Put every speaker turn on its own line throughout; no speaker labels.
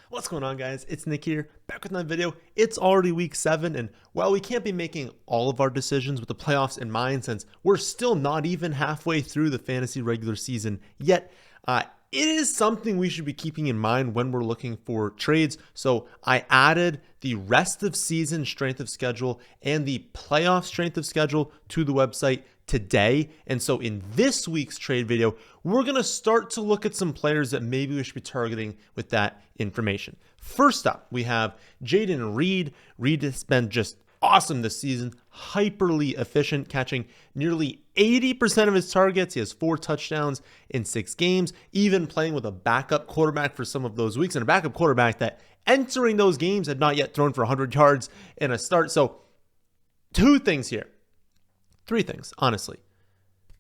What's going on, guys? It's Nick here, back with another video. It's already week 7, and while we can't be making all of our decisions with the playoffs in mind since we're still not even halfway through the fantasy regular season yet, it is something we should be keeping in mind when we're looking for trades. So I added the rest of season strength of schedule and the playoff strength of schedule to the website today. And so in this week's trade video, we're going to start to look at some players that maybe we should be targeting with that information. First up, we have Jayden Reed. Reed has been just awesome this season, hyperly efficient, catching nearly 80% of his targets. He has 4 touchdowns in 6 games, even playing with a backup quarterback for some of those weeks, and a backup quarterback that entering those games had not yet thrown for 100 yards in a start. So 2 things here. 3 things, honestly.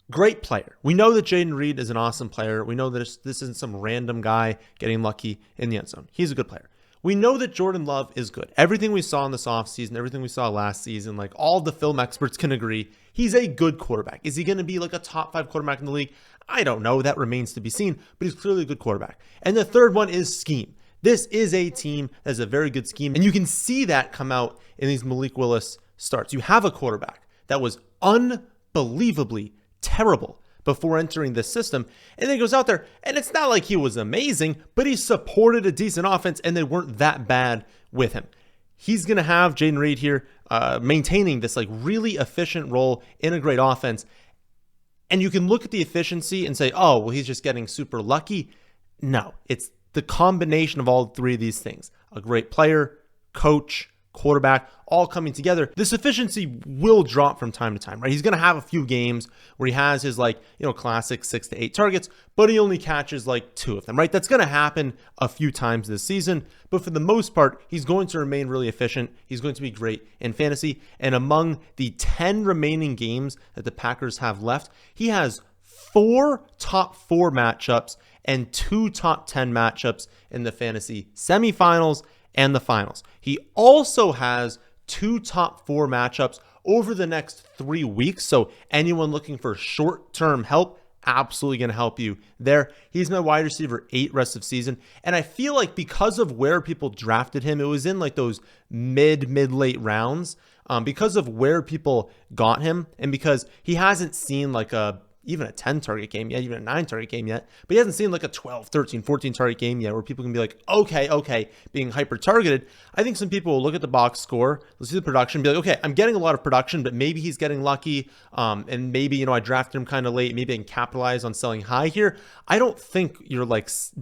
Great player. We know that Jayden Reed is an awesome player. We know that this isn't some random guy getting lucky in the end zone. He's a good player. We know that Jordan Love is good. Everything we saw in this offseason, everything we saw last season, like all the film experts can agree, he's a good quarterback. Is he going to be like a top 5 quarterback in the league? I don't know. That remains to be seen, but he's clearly a good quarterback. And the third one is scheme. This is a team that has a very good scheme, and you can see that come out in these Malik Willis starts. You have a quarterback that was unbelievably terrible before entering this system, and then he goes out there, and it's not like he was amazing, but he supported a decent offense, and they weren't that bad with him. He's going to have Jayden Reed here maintaining this like really efficient role in a great offense, and you can look at the efficiency and say, oh, well, he's just getting super lucky. No, it's the combination of all 3 of these things. A great player, coach, quarterback, all coming together. This efficiency will drop from time to time, right? He's going to have a few games where he has his classic 6 to 8 targets, but he only catches 2 of them, right? That's going to happen a few times this season, but for the most part, he's going to remain really efficient. He's going to be great in fantasy. And among the 10 remaining games that the Packers have left, he has 4 top 4 matchups and 2 top 10 matchups in the fantasy semifinals and the finals. He also has 2 top 4 matchups over the next 3 weeks. So anyone looking for short-term help, absolutely going to help you there. He's my wide receiver 8 rest of season. And I feel like because of where people drafted him, it was in those mid-late rounds. Because of where people got him, and because he hasn't seen even a 10 target game yet, even a 9 target game yet, but he hasn't seen a 12, 13, 14 target game yet where people can be like, okay, being hyper targeted. I think some people will look at the box score, let's see the production, be like, okay, I'm getting a lot of production, but maybe he's getting lucky. And maybe, I drafted him kind of late. Maybe I can capitalize on selling high here. I don't think you're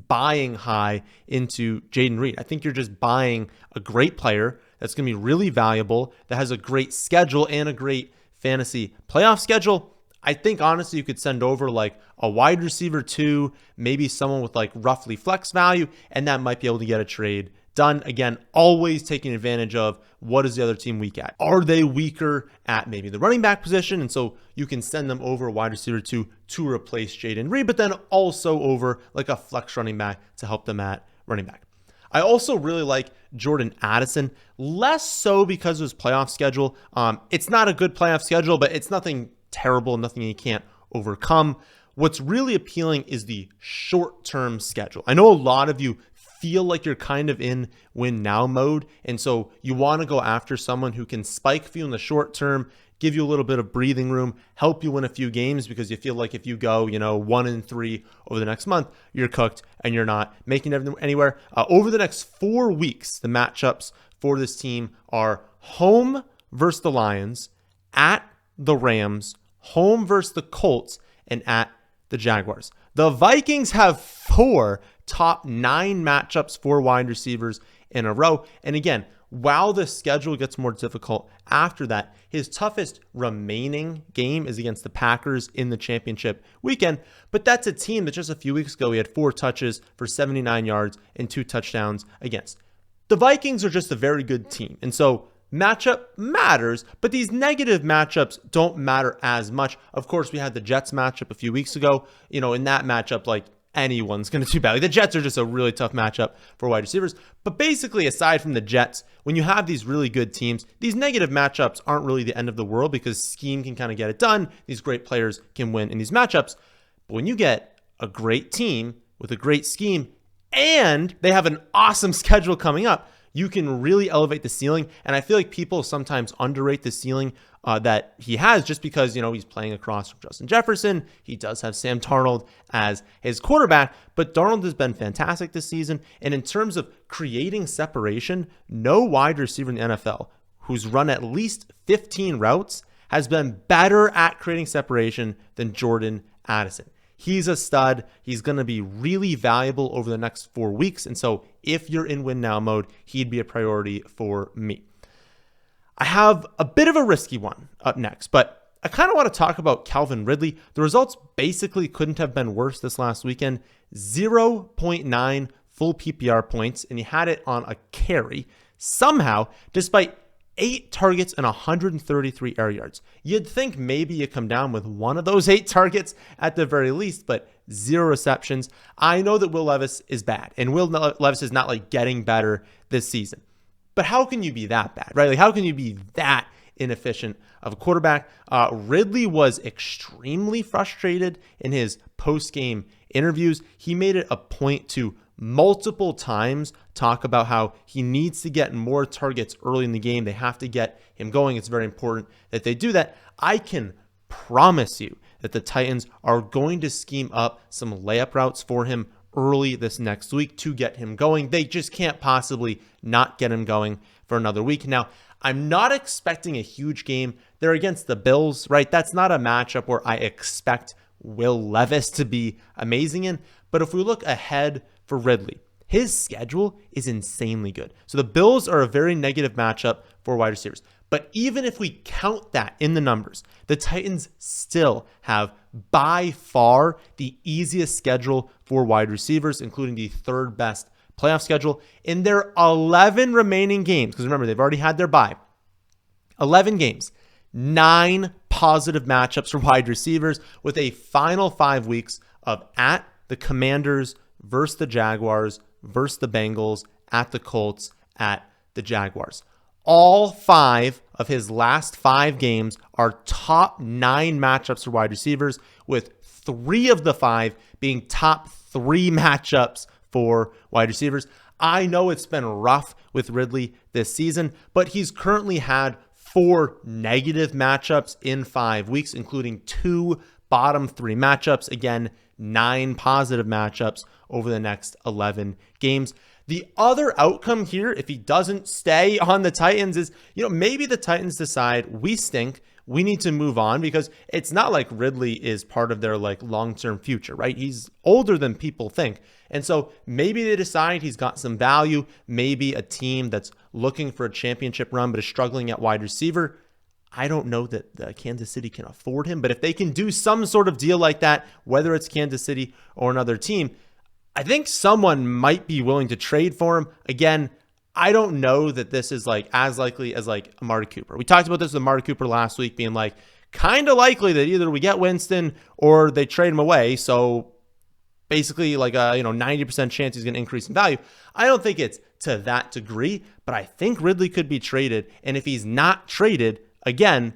buying high into Jayden Reed. I think you're just buying a great player that's going to be really valuable, that has a great schedule and a great fantasy playoff schedule. I think honestly you could send over a wide receiver 2, maybe someone with roughly flex value, and that might be able to get a trade done. Again, always taking advantage of what is the other team weak at. Are they weaker at maybe the running back position? And so you can send them over a wide receiver 2 to replace Jayden Reed, but then also over a flex running back to help them at running back. I also really like Jordan Addison, less so because of his playoff schedule. It's not a good playoff schedule, but it's nothing terrible, nothing you can't overcome. What's really appealing is the short-term schedule. I know a lot of you feel like you're kind of in win now mode, and so you want to go after someone who can spike for you in the short term, give you a little bit of breathing room, help you win a few games, because you feel like if you go 1-3 over the next month, you're cooked and you're not making it anywhere. Over the next 4 weeks, the matchups for this team are home versus the Lions, at the Rams, home versus the Colts, and at the Jaguars. The Vikings have 4 top 9 matchups for wide receivers in a row. And again, while the schedule gets more difficult after that, his toughest remaining game is against the Packers in the championship weekend. But that's a team that just a few weeks ago, he had 4 touches for 79 yards and 2 touchdowns against. The Vikings are just a very good team. And so matchup matters, but these negative matchups don't matter as much. Of course, we had the Jets matchup a few weeks ago. In that matchup, anyone's going to do bad. The Jets are just a really tough matchup for wide receivers. But basically, aside from the Jets, when you have these really good teams, these negative matchups aren't really the end of the world because scheme can kind of get it done. These great players can win in these matchups. But when you get a great team with a great scheme and they have an awesome schedule coming up, you can really elevate the ceiling. And I feel like people sometimes underrate the ceiling that he has just because, he's playing across from Justin Jefferson. He does have Sam Darnold as his quarterback, but Darnold has been fantastic this season. And in terms of creating separation, no wide receiver in the NFL who's run at least 15 routes has been better at creating separation than Jordan Addison. He's a stud. He's going to be really valuable over the next 4 weeks. And so if you're in win now mode, he'd be a priority for me. I have a bit of a risky one up next, but I kind of want to talk about Calvin Ridley. The results basically couldn't have been worse this last weekend. 0.9 full PPR points, and he had it on a carry. Somehow, despite 8 targets and 133 air yards. You'd think maybe you come down with one of those 8 targets at the very least, but 0 receptions. I know that Will Levis is bad, and Will Levis is not like getting better this season. But how can you be that bad, right? Like, how can you be that inefficient of a quarterback? Ridley was extremely frustrated in his post-game interviews. He made it a point to multiple times talk about how he needs to get more targets early in the game. They have to get him going. It's very important that they do that. I can promise you that the Titans are going to scheme up some layup routes for him early this next week to get him going. They just can't possibly not get him going for another week. Now, I'm not expecting a huge game. They're against the Bills, right? That's not a matchup where I expect Will Levis to be amazing in. But if we look ahead for Ridley, his schedule is insanely good. So the Bills are a very negative matchup for wide receivers. But even if we count that in the numbers, the Titans still have by far the easiest schedule for wide receivers, including the 3rd best playoff schedule. In their 11 remaining games, because remember, they've already had their bye, 11 games, 9 positive matchups for wide receivers with a final 5 weeks of at the Commanders versus the Jaguars versus the Bengals, at the Colts, at the Jaguars. All 5 of his last 5 games are top 9 matchups for wide receivers, with 3 of the 5 being top 3 matchups for wide receivers. I know it's been rough with Ridley this season, but he's currently had 4 negative matchups in 5 weeks, including 2 bottom 3 matchups. Again, 9 positive matchups over the next 11 games. The other outcome here, if he doesn't stay on the Titans, is, maybe the Titans decide we stink. We need to move on, because it's not like Ridley is part of their long-term future, right? He's older than people think. And so maybe they decide he's got some value. Maybe a team that's looking for a championship run but is struggling at wide receiver. I don't know that Kansas City can afford him, but if they can do some sort of deal like that, whether it's Kansas City or another team, I think someone might be willing to trade for him. Again, I don't know that this is as likely as Amari Cooper. We talked about this with Amari Cooper last week being kind of likely that either we get Winston or they trade him away. So basically 90% chance he's going to increase in value. I don't think it's to that degree, but I think Ridley could be traded. And if he's not traded, again,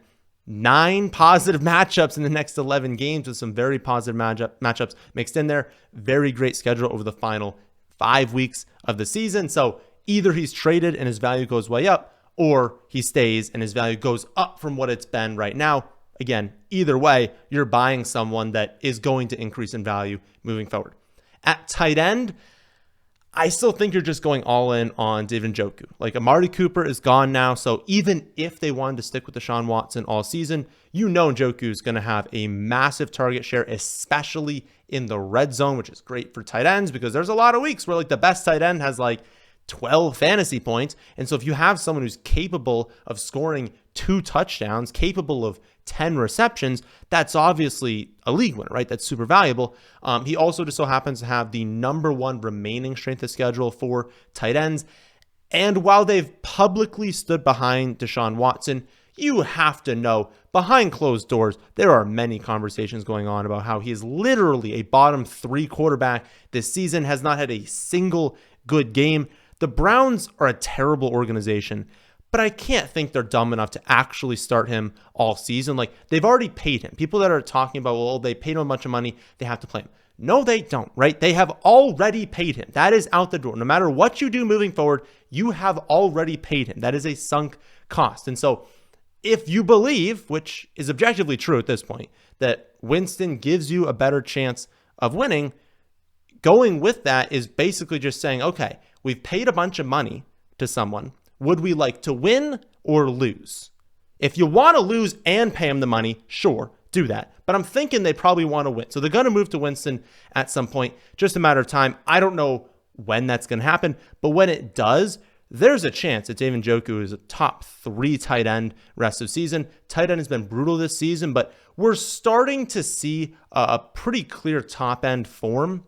9 positive matchups in the next 11 games with some very positive matchups mixed in there. Very great schedule over the final 5 weeks of the season. So either he's traded and his value goes way up, or he stays and his value goes up from what it's been right now. Again, either way, you're buying someone that is going to increase in value moving forward. At tight end, I still think you're just going all in on David Njoku. Amari Cooper is gone now, so even if they wanted to stick with Deshaun Watson all season, Njoku is going to have a massive target share, especially in the red zone, which is great for tight ends because there's a lot of weeks where the best tight end has 12 fantasy points. And so if you have someone who's capable of scoring 2 touchdowns, capable of 10 receptions, that's obviously a league winner, right? That's super valuable. He also just so happens to have the number 1 remaining strength of schedule for tight ends. And while they've publicly stood behind Deshaun Watson, you have to know behind closed doors, there are many conversations going on about how he is literally a bottom 3 quarterback this season, has not had a single good game. The Browns are a terrible organization, but I can't think they're dumb enough to actually start him all season. They've already paid him. People that are talking about, well, they paid him a bunch of money, they have to play him. No, they don't, right? They have already paid him. That is out the door. No matter what you do moving forward, you have already paid him. That is a sunk cost. And so if you believe, which is objectively true at this point, that Winston gives you a better chance of winning, going with that is basically just saying, okay, we've paid a bunch of money to someone. Would we like to win or lose? If you want to lose and pay him the money, sure, do that. But I'm thinking they probably want to win. So they're going to move to Winston at some point, just a matter of time. I don't know when that's going to happen, but when it does, there's a chance that David Njoku is a top 3 tight end rest of season. Tight end has been brutal this season, but we're starting to see a pretty clear top end form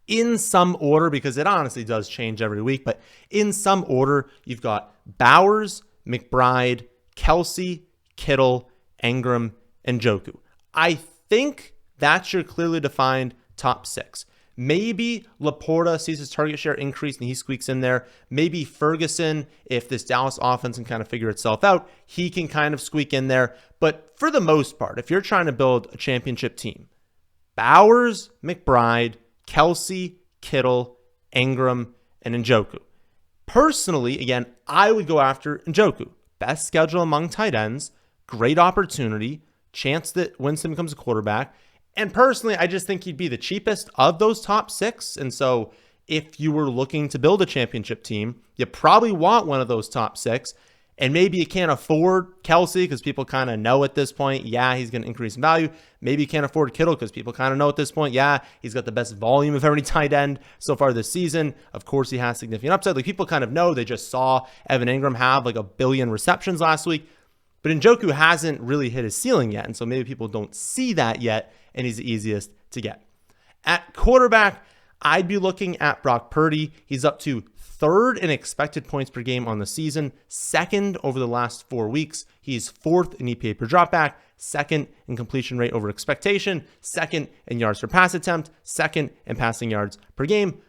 in some order, because it honestly does change every week. But in some order, you've got Bowers, McBride, Kelsey, Kittle, Engram, and Njoku. I think that's your clearly defined top 6. Maybe Laporta sees his target share increase and he squeaks in there. Maybe Ferguson, if this Dallas offense can kind of figure itself out, he can kind of squeak in there. But for the most part, if you're trying to build a championship team, Bowers, McBride, Kelsey, Kittle, Engram, and Njoku. Personally, again, I would go after Njoku. Best schedule among tight ends, great opportunity, chance that Winston becomes a quarterback. And personally, I just think he'd be the cheapest of those top 6. And so if you were looking to build a championship team, you probably want one of those top 6. And maybe you can't afford Kelsey because people kind of know at this point, yeah, he's going to increase in value. Maybe you can't afford Kittle because people kind of know at this point, yeah, he's got the best volume of every tight end so far this season. Of course, he has significant upside. Like, people kind of know. They just saw Evan Engram have like 1 billion receptions last week. But Njoku hasn't really hit his ceiling yet. And so maybe people don't see that yet, and he's the easiest to get. At quarterback, I'd be looking at Brock Purdy. He's up to 3rd in expected points per game on the season, 2nd over the last 4 weeks. He's 4th in EPA per dropback, 2nd in completion rate over expectation, 2nd in yards per pass attempt, 2nd in passing yards per game.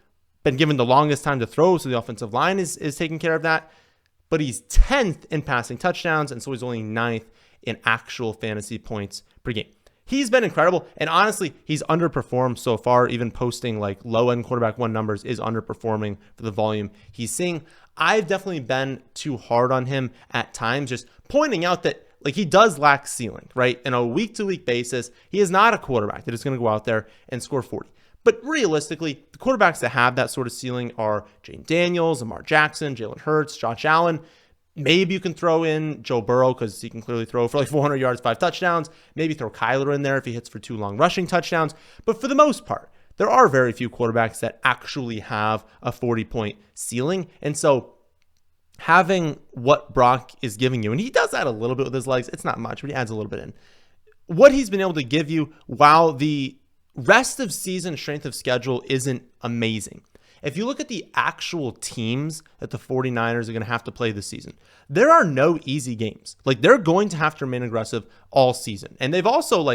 Been given the longest time to throw, so the offensive line is taking care of that. But he's 10th in passing touchdowns, and so he's only 9th in actual fantasy points per game. He's been incredible, and honestly, he's underperformed so far. Even posting like low-end quarterback 1 numbers is underperforming for the volume he's seeing. I've definitely been too hard on him at times, just pointing out that like he does lack ceiling, right? In a week-to-week basis, he is not a quarterback that is going to go out there and score 40. But realistically, the quarterbacks that have that sort of ceiling are Jane Daniels, Lamar Jackson, Jalen Hurts, Josh Allen. Maybe you can throw in Joe Burrow because he can clearly throw for like 400 yards, 5 touchdowns. Maybe throw Kyler in there if he hits for 2 long rushing touchdowns. But for the most part, there are very few quarterbacks that actually have a 40-point ceiling. And so having what Brock is giving you, and he does that a little bit with his legs. It's not much, but he adds a little bit in. What he's been able to give you while the rest of season strength of schedule isn't amazing. If you look at the actual teams that the 49ers are going to have to play this season, there are no easy games. Like, they're going to have to remain aggressive all season. And they've also,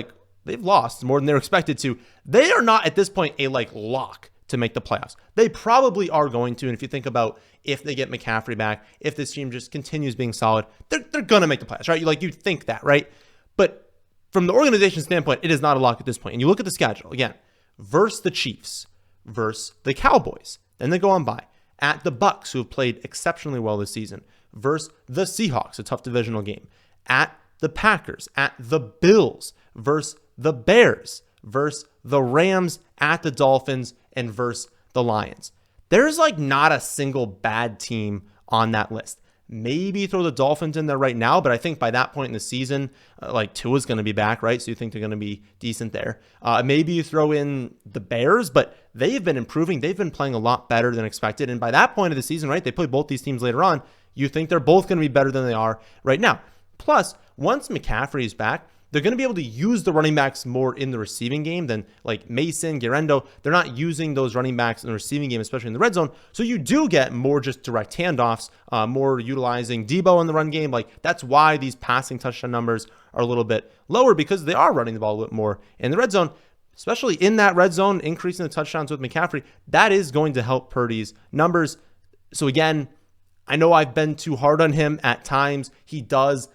they've lost more than they're expected to. They are not at this point a lock to make the playoffs. They probably are going to. And if you think about if they get McCaffrey back, if this team just continues being solid, they're going to make the playoffs, right? You think that, right? But from the organization standpoint, it is not a lock at this point. And you look at the schedule, again, versus the Chiefs, versus the Cowboys. Then they go on by at the Bucks, who have played exceptionally well this season, versus the Seahawks, a tough divisional game, at the Packers, at the Bills, versus the Bears, versus the Rams, at the Dolphins, and versus the Lions. There's not a single bad team on that list. Maybe throw the Dolphins in there right now, but I think by that point in the season, Tua's going to be back, right? So you think they're going to be decent there. Maybe you throw in the Bears, but they've been improving. They've been playing a lot better than expected. And by that point of the season, right, they play both these teams later on. You think they're both going to be better than they are right now. Plus, once McCaffrey is back, they're going to be able to use the running backs more in the receiving game than Mason, Guerrero. They're not using those running backs in the receiving game, especially in the red zone. So you do get more just direct handoffs, more utilizing Debo in the run game. That's why these passing touchdown numbers are a little bit lower, because they are running the ball a bit more in the red zone, especially in that red zone, increasing the touchdowns with McCaffrey. That is going to help Purdy's numbers. So again, I know I've been too hard on him at times. He does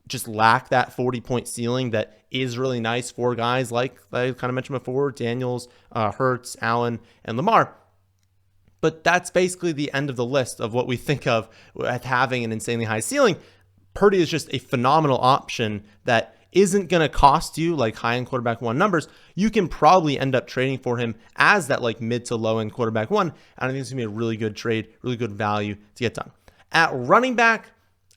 just lack that 40-point ceiling that is really nice for guys like I kind of mentioned before, Daniels, Hurts, Allen, and Lamar. But that's basically the end of the list of what we think of as having an insanely high ceiling. Purdy is just a phenomenal option that isn't going to cost you like high-end quarterback one numbers. You can probably end up trading for him as that like mid to low-end quarterback one. And I think it's going to be a really good trade, really good value to get done. At running back,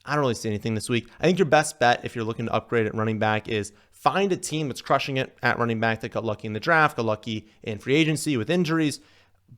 I don't really see anything this week. I think your best bet if you're looking to upgrade at running back is find a team that's crushing it at running back that got lucky in the draft, got lucky in free agency with injuries,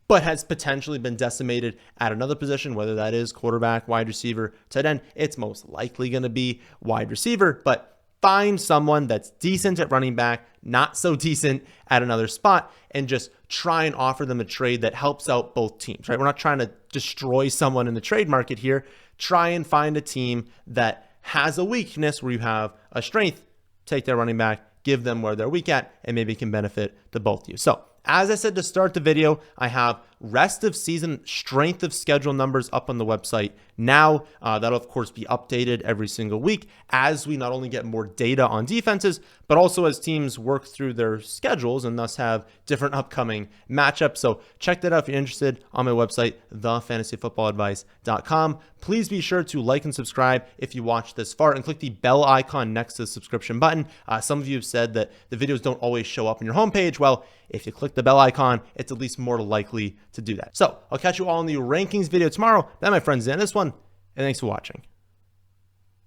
but has potentially been decimated at another position, whether that is quarterback, wide receiver, tight end. It's most likely going to be wide receiver, but find someone that's decent at running back, not so decent at another spot, and just try and offer them a trade that helps out both teams, right? We're not trying to destroy someone in the trade market here. Try and find a team that has a weakness where you have a strength, take their running back, give them where they're weak at, and maybe it can benefit to both of you. So as I said to start the video, I have rest of season strength of schedule numbers up on the website now. That'll of course be updated every single week as we not only get more data on defenses, but also as teams work through their schedules and thus have different upcoming matchups. So check that out if you're interested on my website, thefantasyfootballadvice.com. Please be sure to like and subscribe if you watched this far and click the bell icon next to the subscription button. Some of you have said that the videos don't always show up on your homepage. Well, if you click the bell icon, it's at least more likely to do that. So I'll catch you all in the rankings video tomorrow. That, my friends, is the end of this one, and thanks for watching.